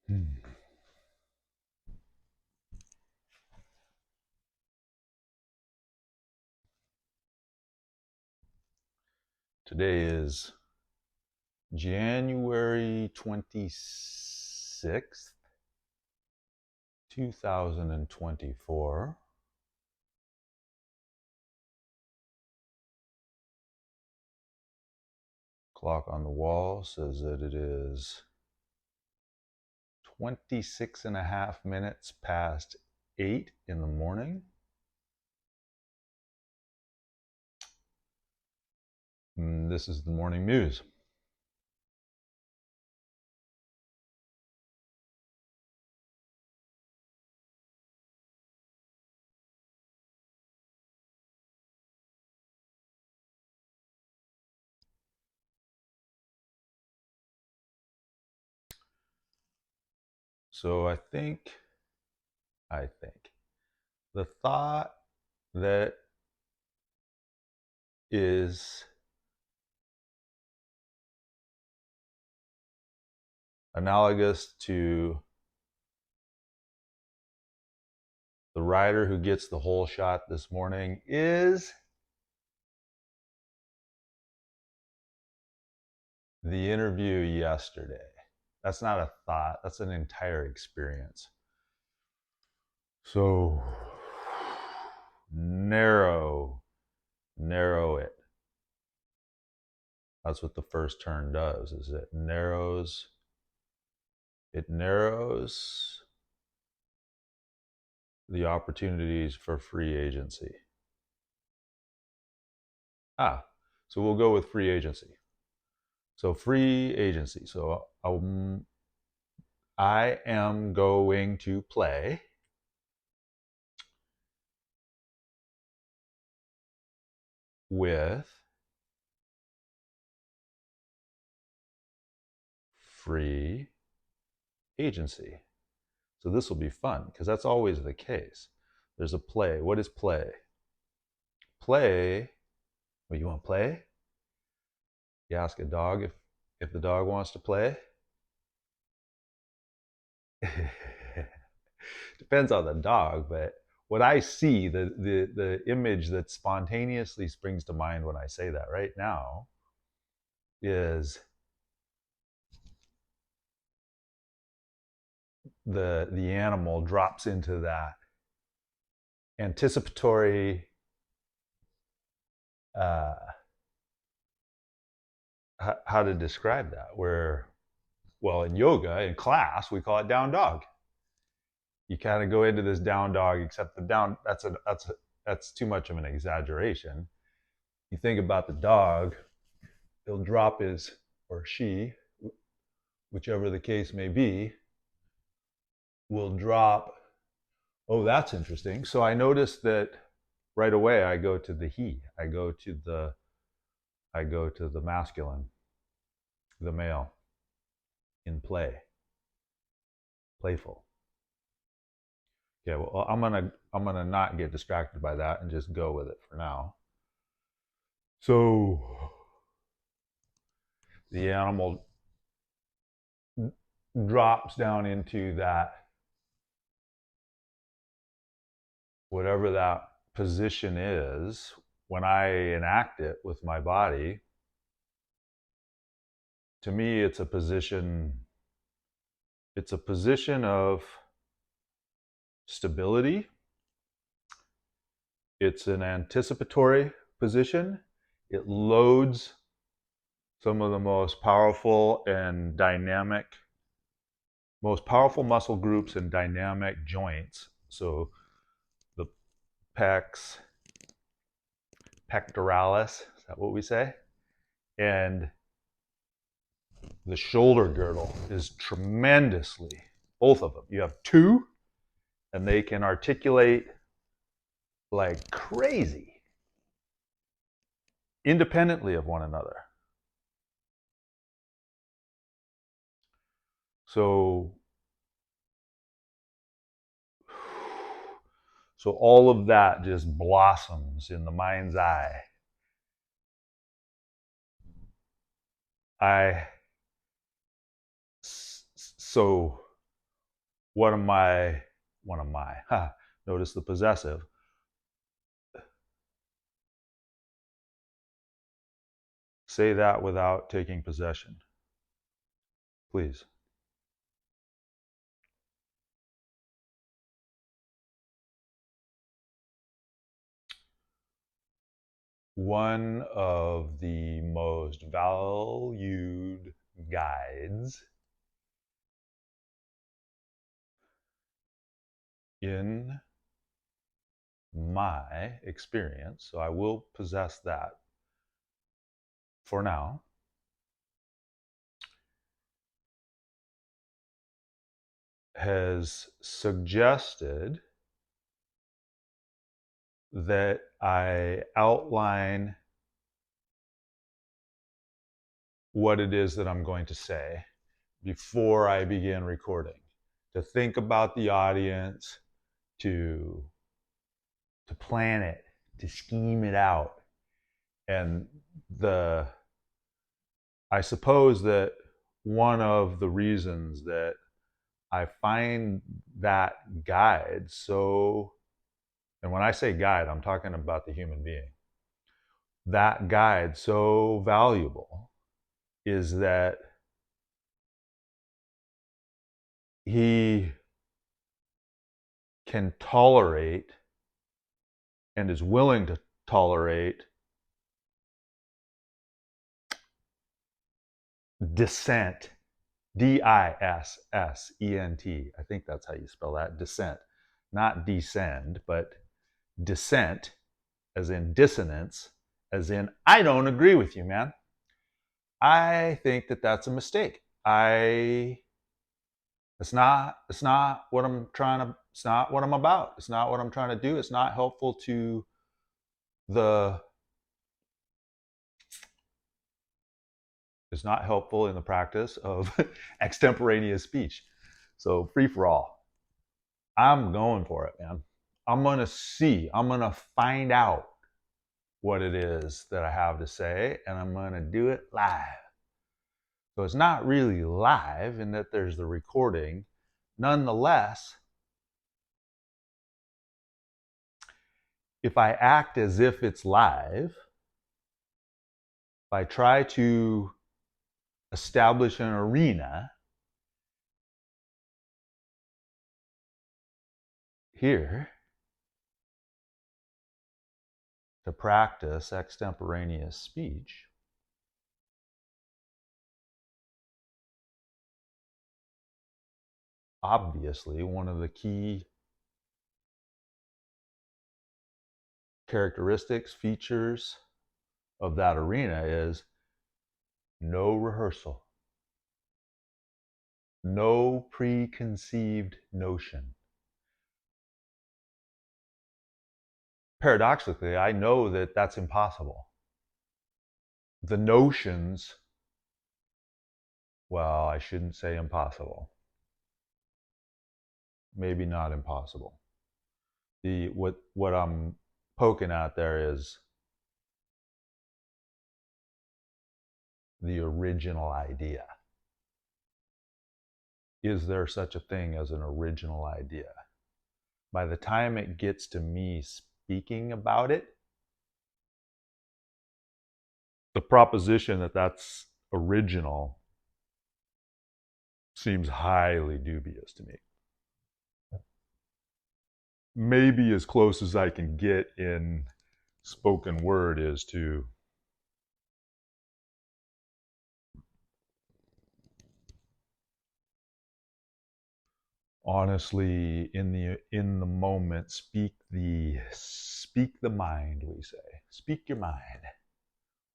Today is January 26th, 2024. Clock on the wall says that it is 26 and a half minutes past 8 in the morning. And this is the Morning Muse. So I think the thought that is analogous to the rider who gets the whole shot this morning is the interview yesterday. That's not a thought, that's an entire experience. So narrow it. That's what the first turn does, is it narrows the opportunities for free agency. So we'll go with free agency. So free agency. So I am going to play with free agency. So this will be fun because that's always the case. There's a play. What is play? Play. Well, you want to play? You ask a dog if the dog wants to play. Depends on the dog, but what I see, the image that spontaneously springs to mind when I say that right now is the animal drops into that anticipatory how to describe that, where, well, in yoga, in class, we call it down dog. You kind of go into this down dog, except the down, that's too much of an exaggeration. You think about the dog, he'll drop his, or she, whichever the case may be, will drop. Oh, that's interesting. So I noticed that right away I go to the he. I go to the masculine, the male, in play, playful. Yeah, well, I'm gonna not get distracted by that and just go with it for now. So the animal drops down into that, whatever that position is. When I enact it with my body, to me it's a position of stability. It's an anticipatory position. It loads some of the most powerful muscle groups and dynamic joints. So the pecs, pectoralis, is that what we say? And the shoulder girdle is tremendously, both of them. You have two, and they can articulate like crazy, independently of one another. So all of that just blossoms in the mind's eye. So one of my, notice the possessive. Say that without taking possession, please. One of the most valued guides in my experience, so I will possess that for now, has suggested that I outline what it is that I'm going to say before I begin recording, to think about the audience, to plan it, to scheme it out. And I suppose that one of the reasons that I find that guide so, and when I say guide, I'm talking about the human being, that guide so valuable is that he can tolerate and is willing to tolerate dissent. D-I-S-S-E-N-T. I think that's how you spell that. Dissent. Not descend, but dissent, as in dissonance, as in, I don't agree with you, man. I think that that's a mistake. It's not what I'm trying to, it's not what I'm about. It's not what I'm trying to do. It's not helpful to the, it's not helpful in the practice of extemporaneous speech. So free for all. I'm going for it, man. I'm going to see, I'm going to find out what it is that I have to say, and I'm going to do it live. So it's not really live in that there's the recording. Nonetheless, if I act as if it's live, if I try to establish an arena here to practice extemporaneous speech, obviously one of the key characteristics, features of that arena is no rehearsal, no preconceived notion. Paradoxically, I know that that's impossible. The notions, well, I shouldn't say impossible. Maybe not impossible. What I'm poking at there is the original idea. Is there such a thing as an original idea? By the time it gets to me speaking about it, the proposition that that's original seems highly dubious to me. Maybe as close as I can get in spoken word is to honestly, in the moment, speak the mind, we say. Speak your mind.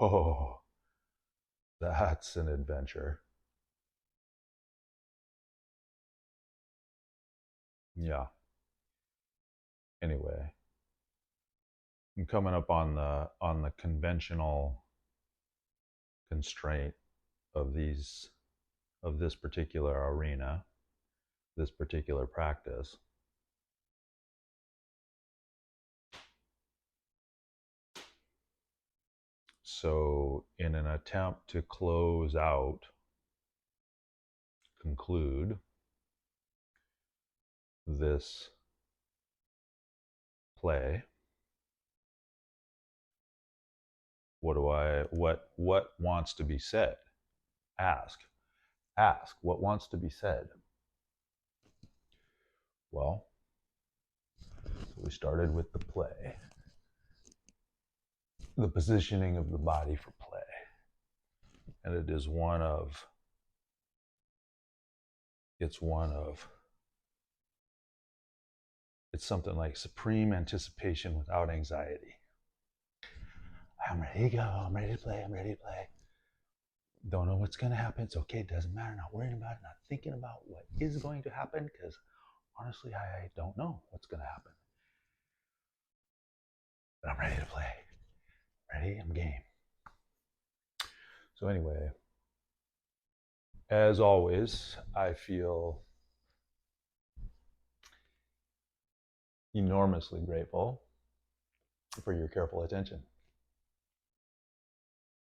Oh, that's an adventure. Yeah. Anyway, I'm coming up on the conventional constraint of this particular arena, this particular practice. So, in an attempt to conclude, this play, what wants to be said? Ask what wants to be said. Well, so we started with the play, the positioning of the body for play. And it's something like supreme anticipation without anxiety. I'm ready to go, I'm ready to play, Don't know what's going to happen. It's okay, it doesn't matter. Not worrying about it, not thinking about what is going to happen, because honestly, I don't know what's going to happen. But I'm ready to play. Ready? I'm game. So anyway, as always, I feel enormously grateful for your careful attention.